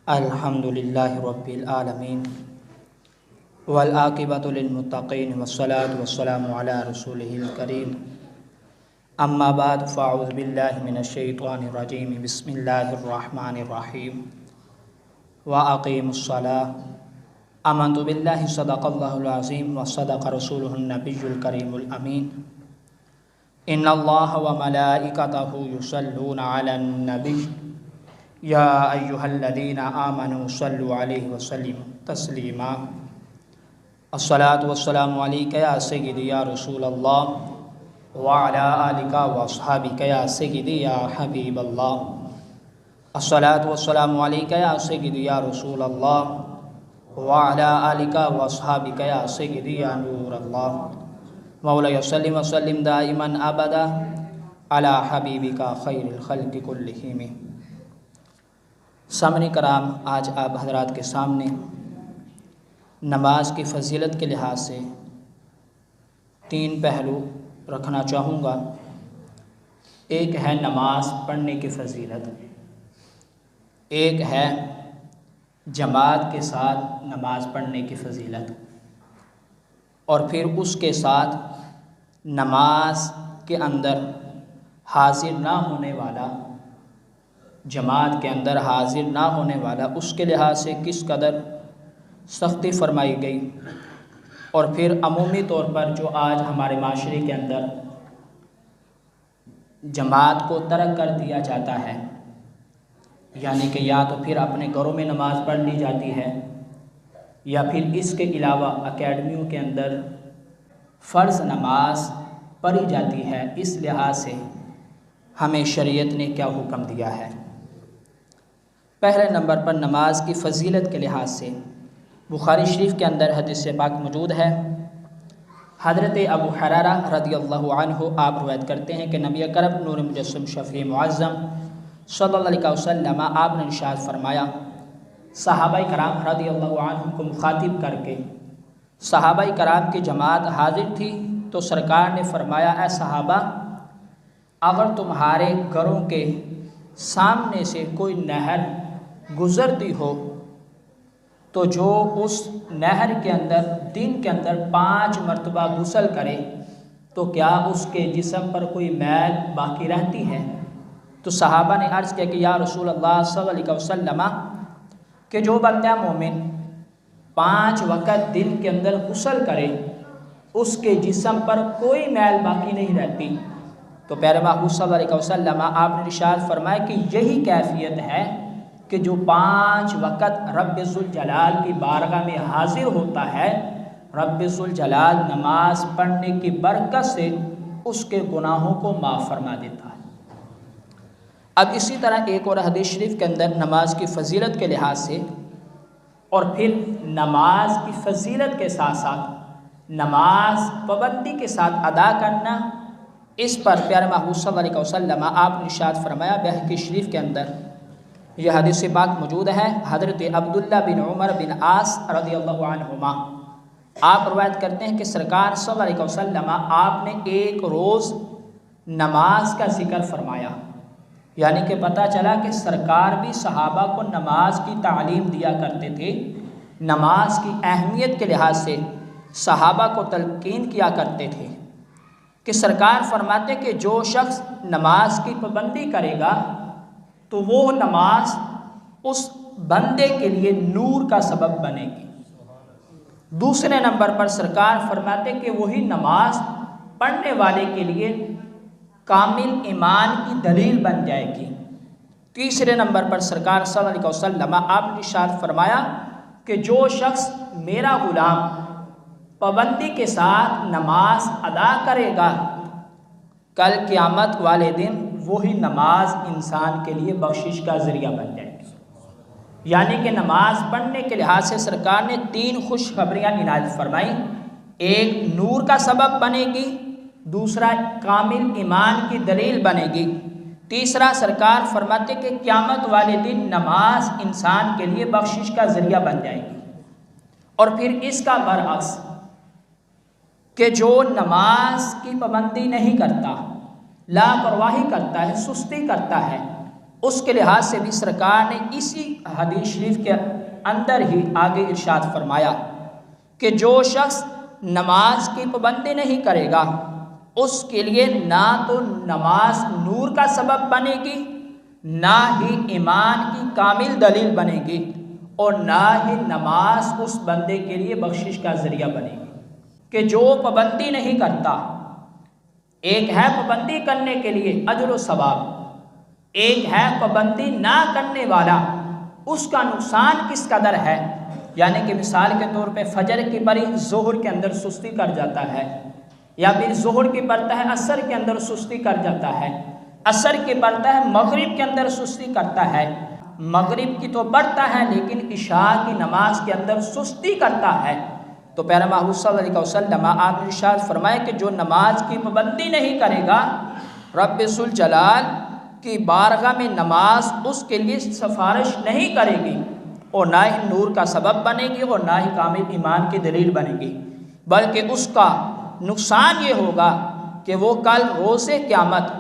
الحمدللہ رب العالمین والعاقبۃ للمتقین والصلاة والسلام علی رسولہ الکریم اما بعد فاعوذ باللہ من الشیطان الرجیم بسم اللہ الرحمن الرحیم واقیموا الصلاة آمنت باللہ صدق اللہ العظیم وصدق رسولہ النبی الکریم الامین ان اللہ وملائکتہ یصلون علی النبی یا ایہا الذین آمنوا صلوا علیہ وسلم تسلیما الصلاة والسلام علیک یا سیدی یا رسول اللہ وعلی آلک واصحابک یا سیدی یا حبیب اللہ الصلاة والسلام علیک یا سیدی یا رسول اللہ وعلی آلک واصحابک یا سیدی یا نور اللہ مولا صلی وسلم دائما ابدا علی حبیبک خیر الخلق کلہم۔ سامعین کرام، آج آپ حضرات کے سامنے نماز کی فضیلت کے لحاظ سے تین پہلو رکھنا چاہوں گا۔ ایک ہے نماز پڑھنے کی فضیلت، ایک ہے جماعت کے ساتھ نماز پڑھنے کی فضیلت، اور پھر اس کے ساتھ نماز کے اندر حاضر نہ ہونے والا، جماعت کے اندر حاضر نہ ہونے والا، اس کے لحاظ سے کس قدر سختی فرمائی گئی، اور پھر عمومی طور پر جو آج ہمارے معاشرے کے اندر جماعت کو ترک کر دیا جاتا ہے، یعنی کہ یا تو پھر اپنے گھروں میں نماز پڑھ لی جاتی ہے، یا پھر اس کے علاوہ اکیڈمیوں کے اندر فرض نماز پڑھی جاتی ہے۔ اس لحاظ سے ہمیں شریعت نے کیا حکم دیا ہے؟ پہلے نمبر پر نماز کی فضیلت کے لحاظ سے بخاری شریف کے اندر حدیث پاک موجود ہے۔ حضرت ابو ہریرہ رضی اللہ عنہ آپ روایت کرتے ہیں کہ نبی اکرم نور مجسم شفیع معظم صلی اللہ علیہ وسلم آپ نے ارشاد فرمایا، صحابہ کرام رضی اللہ عنہ کو مخاطب کر کے، صحابہ کرام کی جماعت حاضر تھی تو سرکار نے فرمایا، اے صحابہ، اگر تمہارے گھروں کے سامنے سے کوئی نہر گزرتی ہو تو جو اس نہر کے اندر دن کے اندر 5 مرتبہ غسل کرے تو کیا اس کے جسم پر کوئی میل باقی رہتی ہے؟ تو صحابہ نے عرض کیا کہ یا رسول اللہ صلی اللہ علیہ وسلم، کہ جو بندہ مومن 5 وقت دن کے اندر غسل کرے اس کے جسم پر کوئی میل باقی نہیں رہتی۔ تو پیارے محبوب صلی اللہ علیہ وسلم آپ نے ارشاد فرمایا کہ یہی کیفیت ہے کہ جو 5 وقت رب ذوالجلال کی بارگاہ میں حاضر ہوتا ہے، رب ذوالجلال نماز پڑھنے کی برکت سے اس کے گناہوں کو معاف فرما دیتا ہے۔ اب اسی طرح ایک اور حدیث شریف کے اندر نماز کی فضیلت کے لحاظ سے، اور پھر نماز کی فضیلت کے ساتھ ساتھ نماز پابندی کے ساتھ ادا کرنا، اس پر پیارے محبوب صلی اللہ علیہ وسلم آپ نے ارشاد فرمایا، بہقی شریف کے اندر یہ حدیث پاک موجود ہے۔ حضرت عبداللہ بن عمر بن عاص رضی اللہ عنہما آپ روایت کرتے ہیں کہ سرکار صلی اللہ علیہ وسلم آپ نے ایک روز نماز کا ذکر فرمایا، یعنی کہ پتہ چلا کہ سرکار بھی صحابہ کو نماز کی تعلیم دیا کرتے تھے، نماز کی اہمیت کے لحاظ سے صحابہ کو تلقین کیا کرتے تھے، کہ سرکار فرماتے کہ جو شخص نماز کی پابندی کرے گا تو وہ نماز اس بندے کے لیے نور کا سبب بنے گی۔ دوسرے نمبر پر سرکار فرماتے کہ وہی نماز پڑھنے والے کے لیے کامل ایمان کی دلیل بن جائے گی۔ تیسرے نمبر پر سرکار صلی اللہ علیہ وسلم آپ نے ارشاد فرمایا کہ جو شخص میرا غلام پابندی کے ساتھ نماز ادا کرے گا، کل قیامت والے دن وہی نماز انسان کے لیے بخشش کا ذریعہ بن جائے گی۔ یعنی کہ نماز پڑھنے کے لحاظ سے سرکار نے 3 خوشخبریاں عنایت فرمائی، ایک نور کا سبب بنے گی، دوسرا کامل ایمان کی دلیل بنے گی، تیسرا سرکار فرماتے کہ قیامت والے دن نماز انسان کے لیے بخشش کا ذریعہ بن جائے گی۔ اور پھر اس کا برعکس کہ جو نماز کی پابندی نہیں کرتا، لاپرواہی کرتا ہے، سستی کرتا ہے، اس کے لحاظ سے بھی سرکار نے اسی حدیث شریف کے اندر ہی آگے ارشاد فرمایا کہ جو شخص نماز کی پابندی نہیں کرے گا اس کے لیے نہ تو نماز نور کا سبب بنے گی، نہ ہی ایمان کی کامل دلیل بنے گی، اور نہ ہی نماز اس بندے کے لیے بخشش کا ذریعہ بنے گی۔ کہ جو پابندی نہیں کرتا، ایک ہے پابندی کرنے کے لیے اجر و ثواب، ایک ہے پابندی نہ کرنے والا، اس کا نقصان کس قدر ہے۔ یعنی کہ مثال کے طور پہ فجر کی پڑھی ظہر کے اندر سستی کر جاتا ہے، یا پھر ظہر کی پڑھتا ہے عصر کے اندر سستی کر جاتا ہے، عصر کی پڑھتا ہے مغرب کے اندر سستی کرتا ہے، مغرب کی تو پڑھتا ہے لیکن عشاء کی نماز کے اندر سستی کرتا ہے، تو پیارے محبوب صلی اللہ علیہ وسلم آپ نے ارشاد فرمایا کہ جو نماز کی پابندی نہیں کرے گا، رب ذوالجلال کی بارگاہ میں نماز اس کے لیے سفارش نہیں کرے گی، اور نہ ہی نور کا سبب بنے گی، اور نہ ہی کامل ایمان کی دلیل بنے گی، بلکہ اس کا نقصان یہ ہوگا کہ وہ کل روز قیامت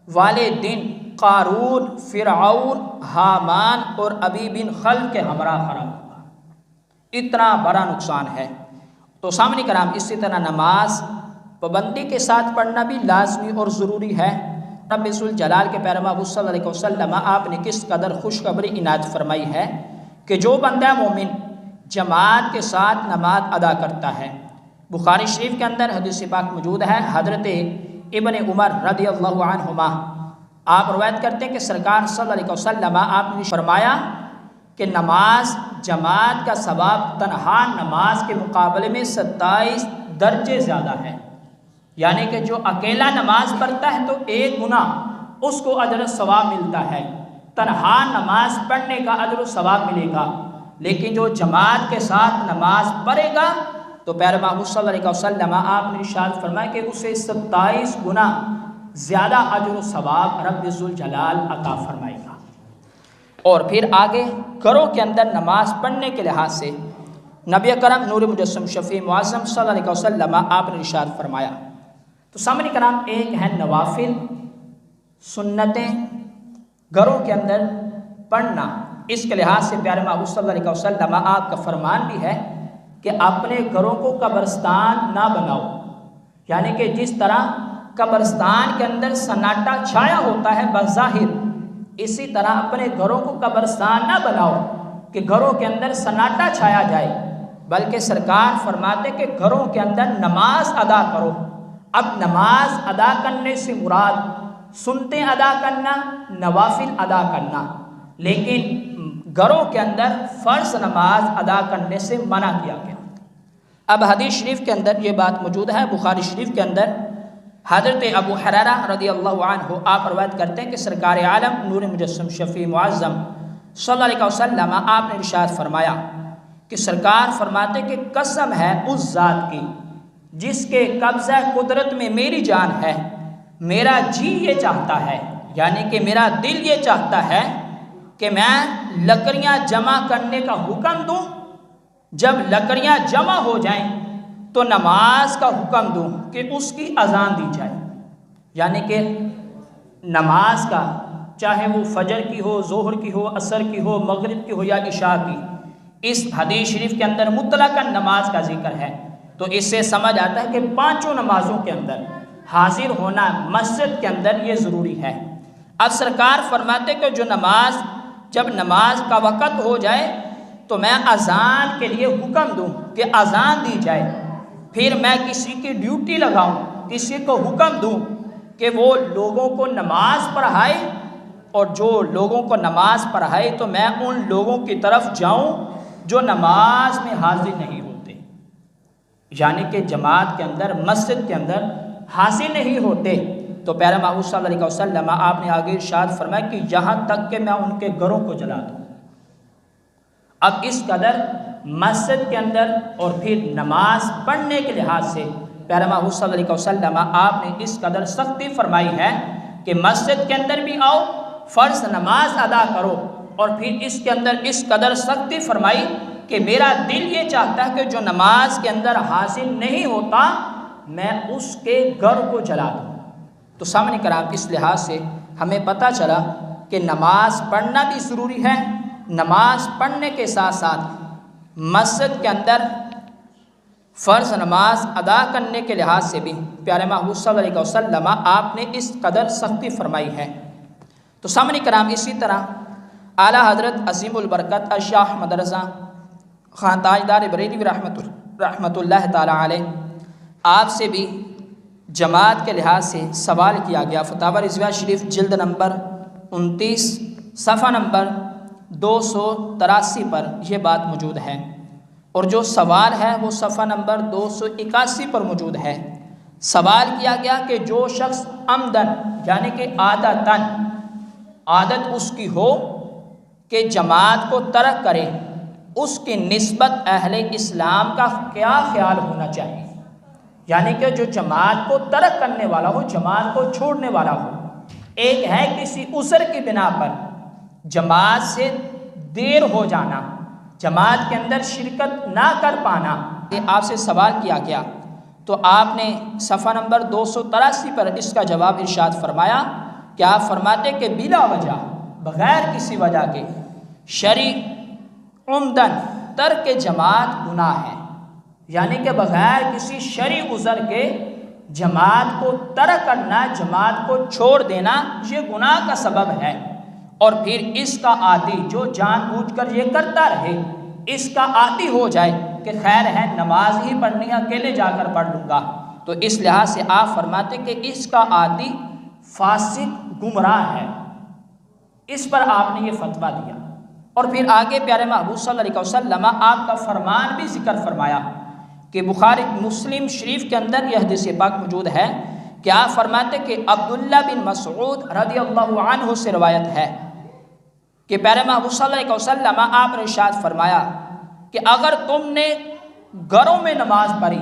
والے دن قارون، فرعون، حامان اور ابی بن خلف کے ہمراہ خراب ہوگا۔ اتنا بڑا نقصان ہے۔ تو سامنے کرام اسی طرح نماز پابندی کے ساتھ پڑھنا بھی لازمی اور ضروری ہے۔ رب ذوالجلال کے پیارے محبوب صلی اللہ علیہ وسلم آپ نے کس قدر خوشخبری عنایت فرمائی ہے کہ جو بندہ مومن جماعت کے ساتھ نماز ادا کرتا ہے، بخاری شریف کے اندر حدیث پاک موجود ہے، حضرت ابن عمر رضی اللہ عنہما آپ روایت کرتے ہیں کہ سرکار صلی اللہ علیہ وسلم آپ نے فرمایا کہ نماز جماعت کا ثواب تنہا نماز کے مقابلے میں 27 درجے زیادہ ہے۔ یعنی کہ جو اکیلا نماز پڑھتا ہے تو 1 گنا اس کو اجر و ثواب ملتا ہے، تنہا نماز پڑھنے کا اجر و ثواب ملے گا، لیکن جو جماعت کے ساتھ نماز پڑھے گا تو پیارے محبوب صلی اللہ علیہ وسلم آپ نے ارشاد فرمایا کہ اسے 27 گنا زیادہ اجر و ثواب رب ذوالجلال عطا فرمائے گا۔ اور پھر آگے گھروں کے اندر نماز پڑھنے کے لحاظ سے نبی کرم نور مجسم شفیع معظم صلی اللہ علیہ وسلم آپ نے ارشاد فرمایا۔ تو سامنے کرام ایک ہے نوافل سنتیں گھروں کے اندر پڑھنا، اس کے لحاظ سے پیارے محبوب صلی اللہ علیہ وسلم آپ کا فرمان بھی ہے کہ اپنے گھروں کو قبرستان نہ بناؤ۔ یعنی کہ جس طرح قبرستان کے اندر سناٹا چھایا ہوتا ہے بظاہر، اسی طرح اپنے گھروں کو قبرستان نہ بناؤ کہ گھروں کے اندر سناٹا چھایا جائے، بلکہ سرکار فرماتے کہ گھروں کے اندر نماز ادا کرو۔ اب نماز ادا کرنے سے مراد سنتیں ادا کرنا، نوافل ادا کرنا، لیکن گھروں کے اندر فرض نماز ادا کرنے سے منع کیا گیا۔ اب حدیث شریف کے اندر یہ بات موجود ہے، بخاری شریف کے اندر حضرت ابو ہریرہ رضی اللہ عنہ آپ روایت کرتے ہیں کہ سرکار عالم نور مجسم شفیع معظم صلی اللہ علیہ وسلم آپ نے ارشاد فرمایا کہ سرکار فرماتے کہ قسم ہے اس ذات کی جس کے قبضہ قدرت میں میری جان ہے، میرا جی یہ چاہتا ہے، یعنی کہ میرا دل یہ چاہتا ہے کہ میں لکڑیاں جمع کرنے کا حکم دوں، جب لکڑیاں جمع ہو جائیں تو نماز کا حکم دوں کہ اس کی اذان دی جائے۔ یعنی کہ نماز کا چاہے وہ فجر کی ہو، ظہر کی ہو، عصر کی ہو، مغرب کی ہو یا عشاء کی، اس حدیث شریف کے اندر مطلقاً نماز کا ذکر ہے، تو اس سے سمجھ آتا ہے کہ پانچوں نمازوں کے اندر حاضر ہونا مسجد کے اندر یہ ضروری ہے۔ اب سرکار فرماتے کہ جو نماز جب نماز کا وقت ہو جائے تو میں اذان کے لیے حکم دوں کہ اذان دی جائے، پھر میں کسی کی ڈیوٹی لگاؤں، کسی کو حکم دوں کہ وہ لوگوں کو نماز پڑھائے، اور جو لوگوں کو نماز پڑھائے تو میں ان لوگوں کی طرف جاؤں جو نماز میں حاضر نہیں ہوتے، یعنی کہ جماعت کے اندر مسجد کے اندر حاضر نہیں ہوتے۔ تو پیارے محبوب صلی اللہ علیہ وسلم آپ نے آگے ارشاد فرمایا کہ یہاں تک کہ میں ان کے گھروں کو جلا دوں۔ اب اس قدر مسجد کے اندر اور پھر نماز پڑھنے کے لحاظ سے پیارے محبوب صلی اللہ علیہ وسلم آپ نے اس قدر سختی فرمائی ہے کہ مسجد کے اندر بھی آؤ، فرض نماز ادا کرو، اور پھر اس کے اندر اس قدر سختی فرمائی کہ میرا دل یہ چاہتا ہے کہ جو نماز کے اندر حاضر نہیں ہوتا میں اس کے گھر کو جلا دوں۔ تو سامنے کرام اس لحاظ سے ہمیں پتہ چلا کہ نماز پڑھنا بھی ضروری ہے، نماز پڑھنے کے ساتھ ساتھ مسجد کے اندر فرض نماز ادا کرنے کے لحاظ سے بھی پیارے محبوب صلی اللہ علیہ وسلم آپ نے اس قدر سختی فرمائی ہے۔ تو سامعین کرام، اسی طرح اعلیٰ حضرت عظیم البرکت الشیخ احمد رضا خان تاجدار بریلوی رحمۃ اللہ تعالی علیہ، آپ سے بھی جماعت کے لحاظ سے سوال کیا گیا۔ فتاوی رضویہ شریف جلد نمبر 29 صفحہ نمبر 283 پر یہ بات موجود ہے، اور جو سوال ہے وہ صفحہ نمبر 281 پر موجود ہے۔ سوال کیا گیا کہ جو شخص عمدن یعنی کہ عادت اس کی ہو کہ جماعت کو ترک کرے، اس کی نسبت اہل اسلام کا کیا خیال ہونا چاہیے؟ یعنی کہ جو جماعت کو ترک کرنے والا ہو، جماعت کو چھوڑنے والا ہو، ایک ہے کسی عذر کی بنا پر جماعت سے دیر ہو جانا، جماعت کے اندر شرکت نہ کر پانا، یہ آپ سے سوال کیا گیا تو آپ نے صفحہ نمبر 283 پر اس کا جواب ارشاد فرمایا کہ آپ فرماتے کہ بلا وجہ، بغیر کسی وجہ کے شرعی عمدن ترک جماعت گناہ ہے، یعنی کہ بغیر کسی شرعی عذر کے جماعت کو ترک کرنا، جماعت کو چھوڑ دینا، یہ گناہ کا سبب ہے۔ اور پھر اس کا عادی جو جان بوجھ کر یہ کرتا رہے، اس کا عادی ہو جائے کہ خیر ہے نماز ہی پڑھنی ہے، اکیلے جا کر پڑھ لوں گا، تو اس لحاظ سے آپ فرماتے کہ اس کا عادی فاسق گمراہ ہے۔ اس پر آپ نے یہ فتویٰ دیا، اور پھر آگے پیارے محبوب صلی اللہ علیہ وسلم آپ کا فرمان بھی ذکر فرمایا کہ بخاری مسلم شریف کے اندر یہ حدیث پاک موجود ہے کہ آپ فرماتے کہ عبداللہ بن مسعود رضی اللہ عنہ سے روایت ہے کہ پیارے محبوب صلی اللہ علیہ وسلم آپ نے ارشاد فرمایا کہ اگر تم نے گھروں میں نماز پڑھی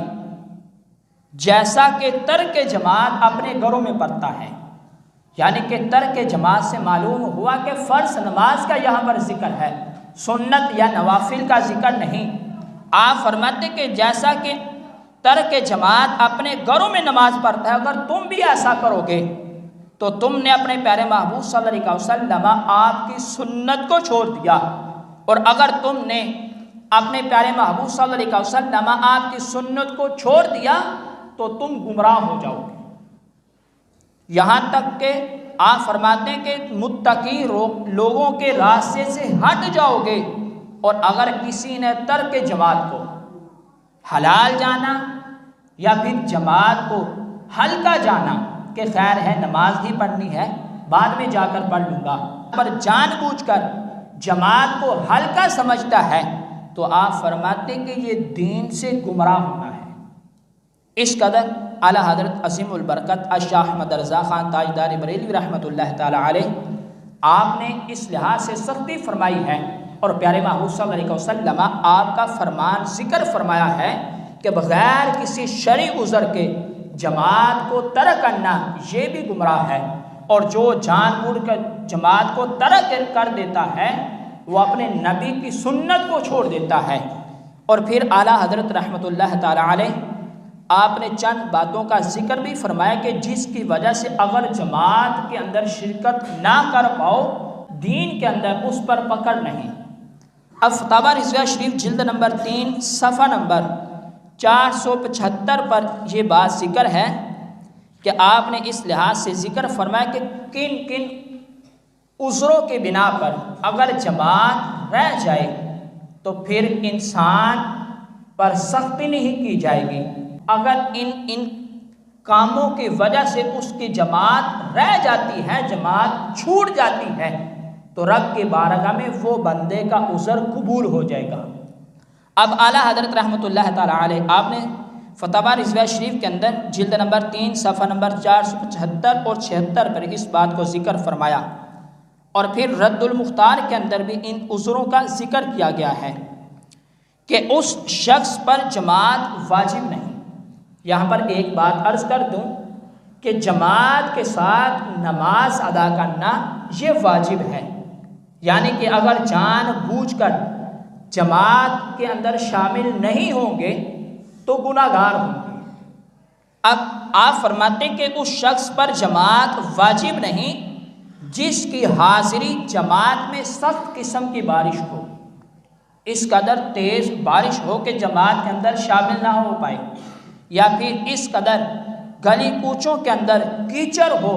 جیسا کہ ترک جماعت اپنے گھروں میں پڑھتا ہے، یعنی کہ ترک جماعت سے معلوم ہوا کہ فرض نماز کا یہاں پر ذکر ہے، سنت یا نوافل کا ذکر نہیں۔ آپ فرماتے کہ جیسا کہ ترک جماعت اپنے گھروں میں نماز پڑھتا ہے، اگر تم بھی ایسا کرو گے تو تم نے اپنے پیارے محبوب صلی اللہ علیہ وسلم آپ کی سنت کو چھوڑ دیا، اور اگر تم نے اپنے پیارے محبوب صلی اللہ علیہ وسلم آپ کی سنت کو چھوڑ دیا تو تم گمراہ ہو جاؤ گے۔ یہاں تک کہ آپ فرماتے ہیں کہ متقی لوگوں کے راستے سے ہٹ جاؤ گے، اور اگر کسی نے ترک جماعت کو حلال جانا یا پھر جماعت کو ہلکا جانا کہ خیر ہے نماز ہی پڑھنی ہے، بعد میں جا کر پڑھ لوں گا، پر جان بوجھ کر جماعت کو ہلکا سمجھتا ہے تو آپ فرماتے کہ یہ دین سے گمراہ ہونا ہے۔ اس قدر اعلیٰ حضرت عظیم البرکت الشیخ احمد رضا خان تاجدار بریلوی رحمۃ اللہ تعالی علیہ آپ نے اس لحاظ سے سختی فرمائی ہے، اور پیارے محبوب صلی اللہ علیہ وسلم آپ کا فرمان ذکر فرمایا ہے کہ بغیر کسی شرعی عذر کے جماعت کو ترک کرنا یہ بھی گمراہ ہے، اور جو جان بوجھ کر جماعت کو ترک کر دیتا ہے وہ اپنے نبی کی سنت کو چھوڑ دیتا ہے۔ اور پھر اعلیٰ حضرت رحمۃ اللہ تعالی علیہ آپ نے چند باتوں کا ذکر بھی فرمایا کہ جس کی وجہ سے اگر جماعت کے اندر شرکت نہ کر پاؤ، دین کے اندر اس پر پکڑ نہیں۔ اب فتاوی رضویہ شریف جلد نمبر 3 صفحہ نمبر 475 پر یہ بات ذکر ہے کہ آپ نے اس لحاظ سے ذکر فرمایا کہ کن کن عذروں کے بنا پر اگر جماعت رہ جائے تو پھر انسان پر سختی نہیں کی جائے گی، اگر ان کاموں کی وجہ سے اس کی جماعت رہ جاتی ہے، جماعت چھوٹ جاتی ہے، تو رب کے بارگاہ میں وہ بندے کا عذر قبول ہو جائے گا۔ اب اعلیٰ حضرت رحمۃ اللہ تعالی علیہ آپ نے فتاوی رضویہ شریف کے اندر جلد نمبر 3 صفحہ نمبر 475 اور 76 پر اس بات کو ذکر فرمایا، اور پھر رد المختار کے اندر بھی ان عذروں کا ذکر کیا گیا ہے کہ اس شخص پر جماعت واجب نہیں۔ یہاں پر ایک بات عرض کر دوں کہ جماعت کے ساتھ نماز ادا کرنا یہ واجب ہے، یعنی کہ اگر جان بوجھ کر جماعت کے اندر شامل نہیں ہوں گے تو گناہ گار ہوں گے۔ اب آپ فرماتے کہ اس شخص پر جماعت واجب نہیں جس کی حاضری جماعت میں سخت قسم کی بارش ہو، اس قدر تیز بارش ہو کہ جماعت کے اندر شامل نہ ہو پائے، یا پھر اس قدر گلی کوچوں کے اندر کیچڑ ہو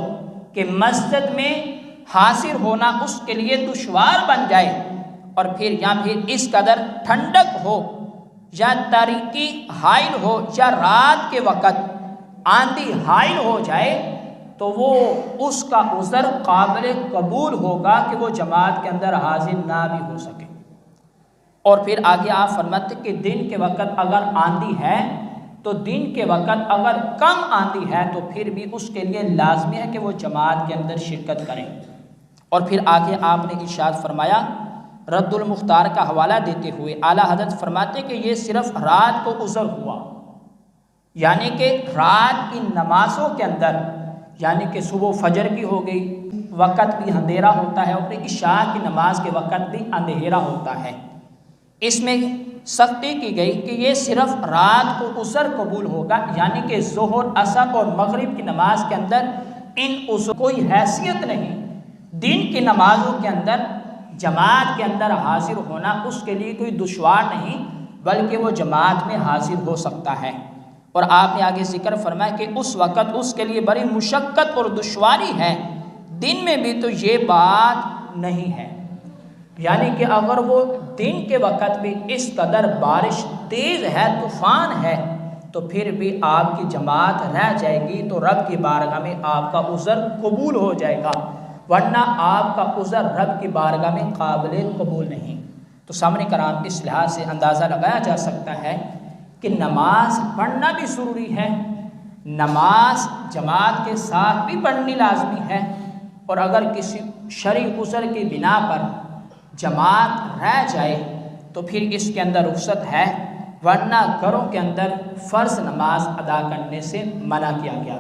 کہ مسجد میں حاضر ہونا اس کے لیے دشوار بن جائے، اور یا پھر اس قدر ٹھنڈک ہو یا تاریکی حائل ہو یا رات کے وقت آندھی حائل ہو جائے، تو وہ اس کا عذر قابل قبول ہوگا کہ وہ جماعت کے اندر حاضر نہ بھی ہو سکے۔ اور پھر آگے آپ فرماتے کہ دن کے وقت اگر آندھی ہے تو دن کے وقت اگر کم آندھی ہے تو پھر بھی اس کے لیے لازمی ہے کہ وہ جماعت کے اندر شرکت کریں۔ اور پھر آگے آپ نے ارشاد فرمایا رد المختار کا حوالہ دیتے ہوئے اعلیٰ حضرت فرماتے کہ یہ صرف رات کو عذر ہوا، یعنی کہ رات کی نمازوں کے اندر، یعنی کہ صبح فجر کی ہو گئی، وقت بھی اندھیرا ہوتا ہے، اور پھر عشاء کی نماز کے وقت بھی اندھیرا ہوتا ہے، اس میں سختی کی گئی کہ یہ صرف رات کو عذر قبول ہوگا، یعنی کہ ظہر، عصر اور مغرب کی نماز کے اندر ان عذر کوئی حیثیت نہیں۔ دن کی نمازوں کے اندر جماعت کے اندر حاضر ہونا اس کے لیے کوئی دشوار نہیں، بلکہ وہ جماعت میں حاضر ہو سکتا ہے۔ اور آپ نے آگے ذکر فرمایا کہ اس وقت اس کے لیے بڑی مشقت اور دشواری ہے، دن میں بھی تو یہ بات نہیں ہے، یعنی کہ اگر وہ دن کے وقت بھی اس قدر بارش تیز ہے، طوفان ہے، تو پھر بھی آپ کی جماعت رہ جائے گی، تو رب کی بارگاہ میں آپ کا عذر قبول ہو جائے گا، ورنہ آپ کا عذر رب کی بارگاہ میں قابل قبول نہیں۔ تو سامعین کرام، اس لحاظ سے اندازہ لگایا جا سکتا ہے کہ نماز پڑھنا بھی ضروری ہے، نماز جماعت کے ساتھ بھی پڑھنی لازمی ہے، اور اگر کسی شرعی عذر کی بنا پر جماعت رہ جائے تو پھر اس کے اندر رخصت ہے، ورنہ گھروں کے اندر فرض نماز ادا کرنے سے منع کیا گیا۔